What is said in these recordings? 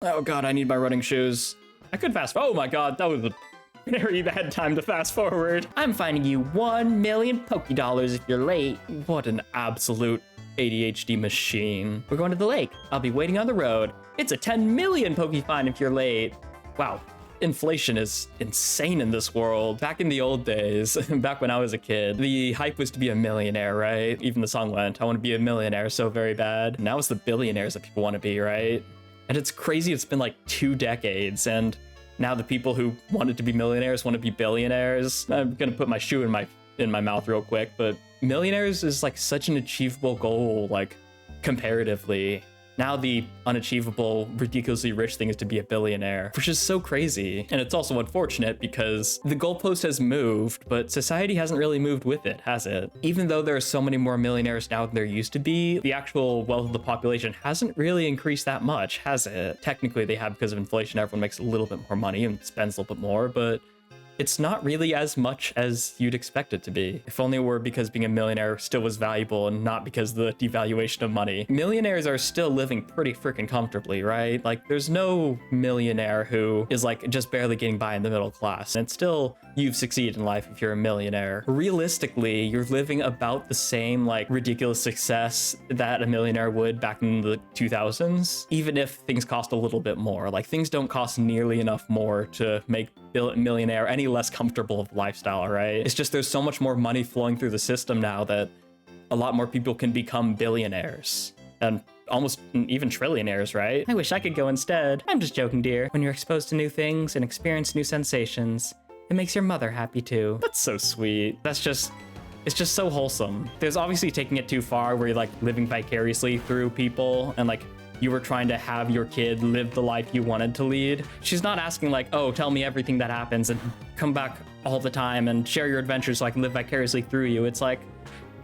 Oh god, I need my running shoes. I could oh my god, that was a very bad time to fast forward. I'm finding you 1 million Poké Dollars if you're late. What an absolute ADHD machine. We're going to the lake. I'll be waiting on the road. It's a 10 million Poké fine if you're late. Wow. Inflation is insane in this world. Back in the old days, back when I was a kid, the hype was to be a millionaire, right? Even the song went, I want to be a millionaire so very bad. Now it's the billionaires that people want to be, right? And it's crazy, it's been like 2 decades, and now the people who wanted to be millionaires want to be billionaires. I'm gonna put my shoe in my mouth real quick, but millionaires is like such an achievable goal, like comparatively. Now the unachievable, ridiculously rich thing is to be a billionaire, which is so crazy. And it's also unfortunate because the goalpost has moved, but society hasn't really moved with it, has it? Even though there are so many more millionaires now than there used to be, the actual wealth of the population hasn't really increased that much, has it? Technically they have because of inflation, everyone makes a little bit more money and spends a little bit more, but it's not really as much as you'd expect it to be. If only it were because being a millionaire still was valuable and not because of the devaluation of money. Millionaires are still living pretty freaking comfortably, right? Like, there's no millionaire who is like just barely getting by in the middle class. And still, you've succeeded in life if you're a millionaire. Realistically, you're living about the same like ridiculous success that a millionaire would back in the 2000s, even if things cost a little bit more. Like, things don't cost nearly enough more to make millionaire any less comfortable of lifestyle, right? It's just there's so much more money flowing through the system now that a lot more people can become billionaires and almost even trillionaires, right? I wish I could go instead. I'm just joking, dear. When you're exposed to new things and experience new sensations, it makes your mother happy too. That's so sweet. It's just so wholesome. There's obviously taking it too far where you're like living vicariously through people and like you were trying to have your kid live the life you wanted to lead. She's not asking like, oh, tell me everything that happens and come back all the time and share your adventures so I can live vicariously through you. It's like,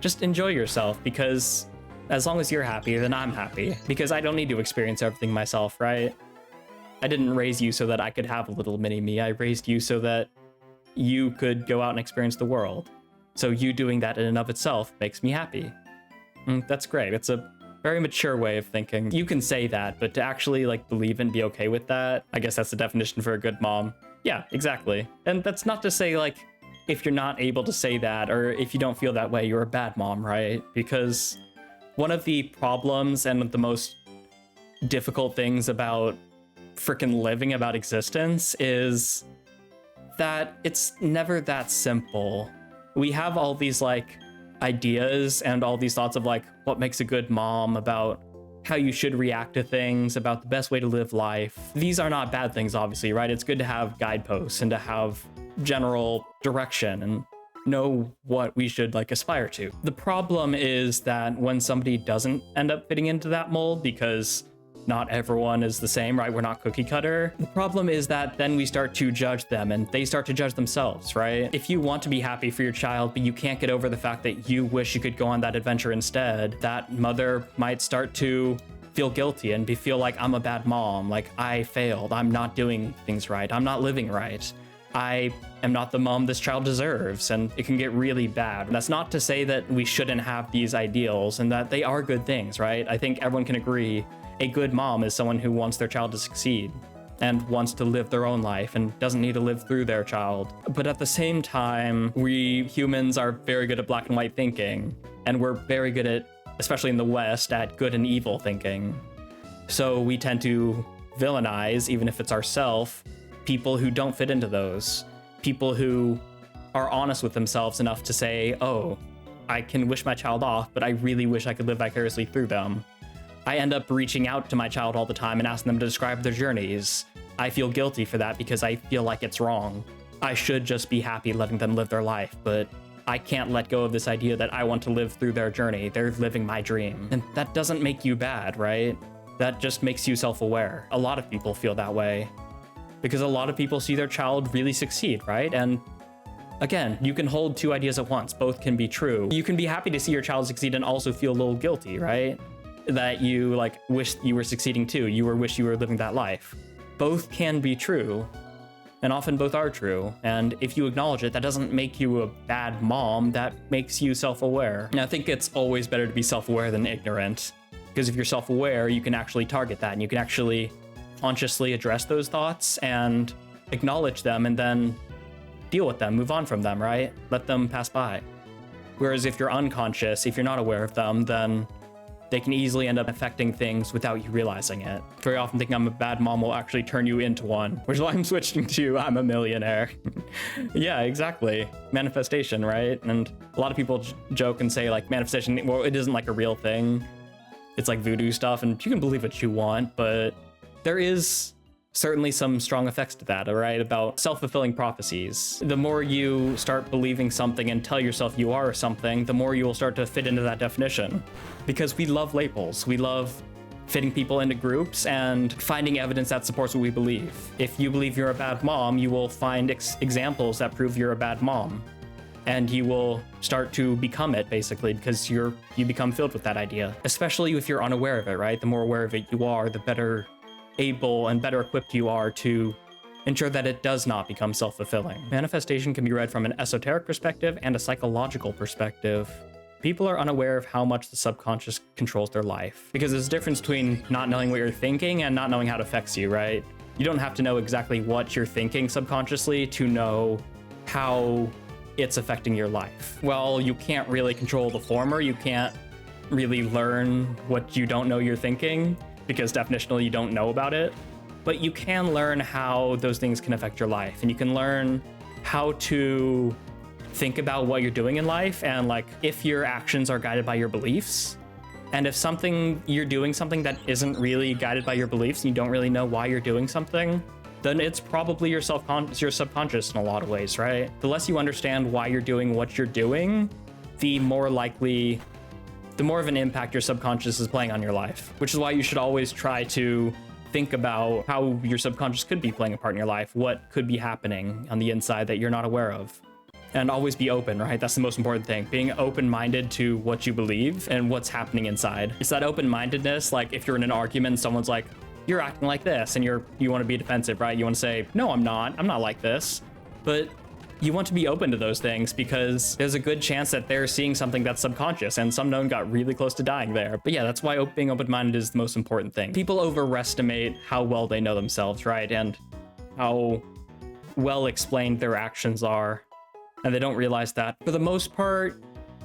just enjoy yourself, because as long as you're happy, then I'm happy, because I don't need to experience everything myself, right? I didn't raise you so that I could have a little mini me. I raised you so that you could go out and experience the world. So you doing that in and of itself makes me happy. That's great. It's a very mature way of thinking. You can say that, but to actually like believe and be okay with that, I guess that's the definition for a good mom. Yeah, exactly. And that's not to say like, if you're not able to say that, or if you don't feel that way, you're a bad mom, right? Because one of the problems and the most difficult things about freaking living, about existence, is that it's never that simple. We have all these like ideas and all these thoughts of like what makes a good mom, about how you should react to things, about the best way to live life. These are not bad things, obviously, right? It's good to have guideposts and to have general direction and know what we should like aspire to. The problem is that when somebody doesn't end up fitting into that mold, because not everyone is the same, right? We're not cookie cutter. The problem is that then we start to judge them and they start to judge themselves, right? If you want to be happy for your child, but you can't get over the fact that you wish you could go on that adventure instead, that mother might start to feel guilty and feel like, I'm a bad mom, like I failed, I'm not doing things right, I'm not living right, I am not the mom this child deserves, and it can get really bad. That's not to say that we shouldn't have these ideals and that they are good things, right? I think everyone can agree a good mom is someone who wants their child to succeed and wants to live their own life and doesn't need to live through their child. But at the same time, we humans are very good at black and white thinking, and we're very good at, especially in the West, at good and evil thinking. So we tend to villainize, even if it's ourselves, people who don't fit into those. People who are honest with themselves enough to say, oh, I can wish my child off, but I really wish I could live vicariously through them. I end up reaching out to my child all the time and asking them to describe their journeys. I feel guilty for that because I feel like it's wrong. I should just be happy letting them live their life, but I can't let go of this idea that I want to live through their journey. They're living my dream. And that doesn't make you bad, right? That just makes you self-aware. A lot of people feel that way because a lot of people see their child really succeed, right? And again, you can hold two ideas at once. Both can be true. You can be happy to see your child succeed and also feel a little guilty, right? That you like wish you were succeeding too. You wish you were living that life. Both can be true, and often both are true. And if you acknowledge it, that doesn't make you a bad mom. That makes you self-aware. And I think it's always better to be self-aware than ignorant, because if you're self-aware, you can actually target that and you can actually consciously address those thoughts and acknowledge them and then deal with them, move on from them, right? Let them pass by. Whereas if you're unconscious, if you're not aware of them, then they can easily end up affecting things without you realizing it. Very often thinking I'm a bad mom will actually turn you into one, which is why I'm switching to I'm a millionaire. Yeah, exactly. Manifestation, right? And a lot of people joke and say like manifestation, well, it isn't like a real thing. It's like voodoo stuff, and you can believe what you want, but there is certainly some strong effects to that, all right, about self-fulfilling prophecies. The more you start believing something and tell yourself you are something, the more you will start to fit into that definition. Because we love labels. We love fitting people into groups and finding evidence that supports what we believe. If you believe you're a bad mom, you will find examples that prove you're a bad mom. And you will start to become it, basically, because you become filled with that idea. Especially if you're unaware of it, right? The more aware of it you are, the better able and better equipped you are to ensure that it does not become self-fulfilling. Manifestation can be read from an esoteric perspective and a psychological perspective. People are unaware of how much the subconscious controls their life, because there's a difference between not knowing what you're thinking and not knowing how it affects you, right? You don't have to know exactly what you're thinking subconsciously to know how it's affecting your life. Well, you can't really control the former. You can't really learn what you don't know you're thinking, because definitionally you don't know about it, but you can learn how those things can affect your life, and you can learn how to think about what you're doing in life, and like if your actions are guided by your beliefs, and if you're doing something that isn't really guided by your beliefs and you don't really know why you're doing something, then it's probably your subconscious in a lot of ways, right? The less you understand why you're doing what you're doing, the more of an impact your subconscious is playing on your life, which is why you should always try to think about how your subconscious could be playing a part in your life, what could be happening on the inside that you're not aware of. And always be open, right? That's the most important thing. Being open-minded to what you believe and what's happening inside. It's that open-mindedness, like if you're in an argument and someone's like, you're acting like this, and you want to be defensive, right? You want to say, no, I'm not like this. But you want to be open to those things because there's a good chance that they're seeing something that's subconscious, and some known got really close to dying there. But yeah, that's why being open-minded is the most important thing. People overestimate how well they know themselves, right? And how well explained their actions are. And they don't realize that for the most part,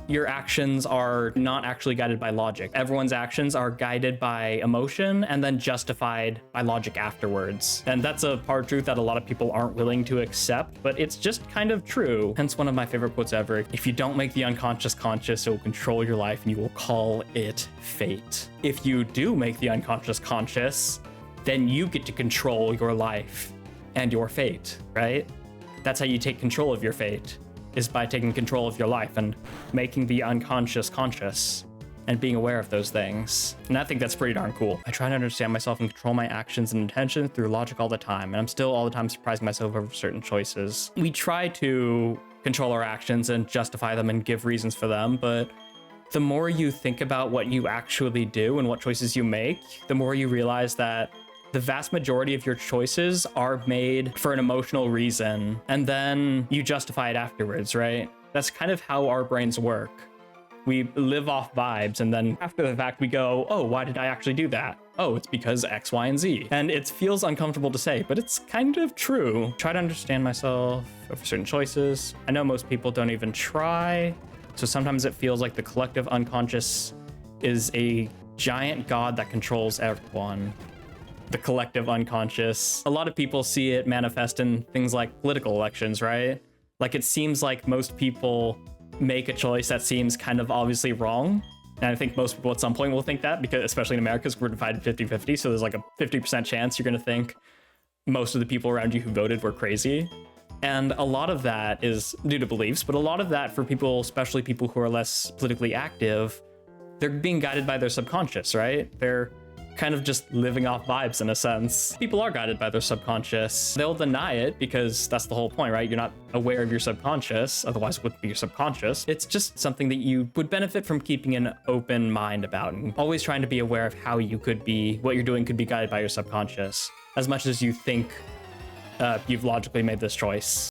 your actions are not actually guided by logic. Everyone's actions are guided by emotion and then justified by logic afterwards. And that's a hard truth that a lot of people aren't willing to accept, but it's just kind of true. Hence one of my favorite quotes ever. If you don't make the unconscious conscious, it will control your life and you will call it fate. If you do make the unconscious conscious, then you get to control your life and your fate, right? That's how you take control of your fate, is by taking control of your life and making the unconscious conscious and being aware of those things. And I think that's pretty darn cool. I try to understand myself and control my actions and intentions through logic all the time, and I'm still all the time surprising myself over certain choices. We try to control our actions and justify them and give reasons for them, but the more you think about what you actually do and what choices you make, the more you realize that the vast majority of your choices are made for an emotional reason, and then you justify it afterwards, right? That's kind of how our brains work. We live off vibes, and then after the fact we go, oh, why did I actually do that? Oh, it's because X, Y, and Z. And it feels uncomfortable to say, but it's kind of true. Try to understand myself over certain choices. I know most people don't even try, so sometimes it feels like the collective unconscious is a giant god that controls everyone. The collective unconscious. A lot of people see it manifest in things like political elections, right? Like it seems like most people make a choice that seems kind of obviously wrong. And I think most people at some point will think that, because especially in America, we're divided 50-50. So there's like a 50% chance you're going to think most of the people around you who voted were crazy. And a lot of that is due to beliefs, but a lot of that for people, especially people who are less politically active, they're being guided by their subconscious, right? They're kind of just living off vibes in a sense. People are guided by their subconscious. They'll deny it because that's the whole point, right? You're not aware of your subconscious, otherwise it wouldn't be your subconscious. It's just something that you would benefit from keeping an open mind about, and always trying to be aware of how you could be, what you're doing could be guided by your subconscious, as much as you think you've logically made this choice.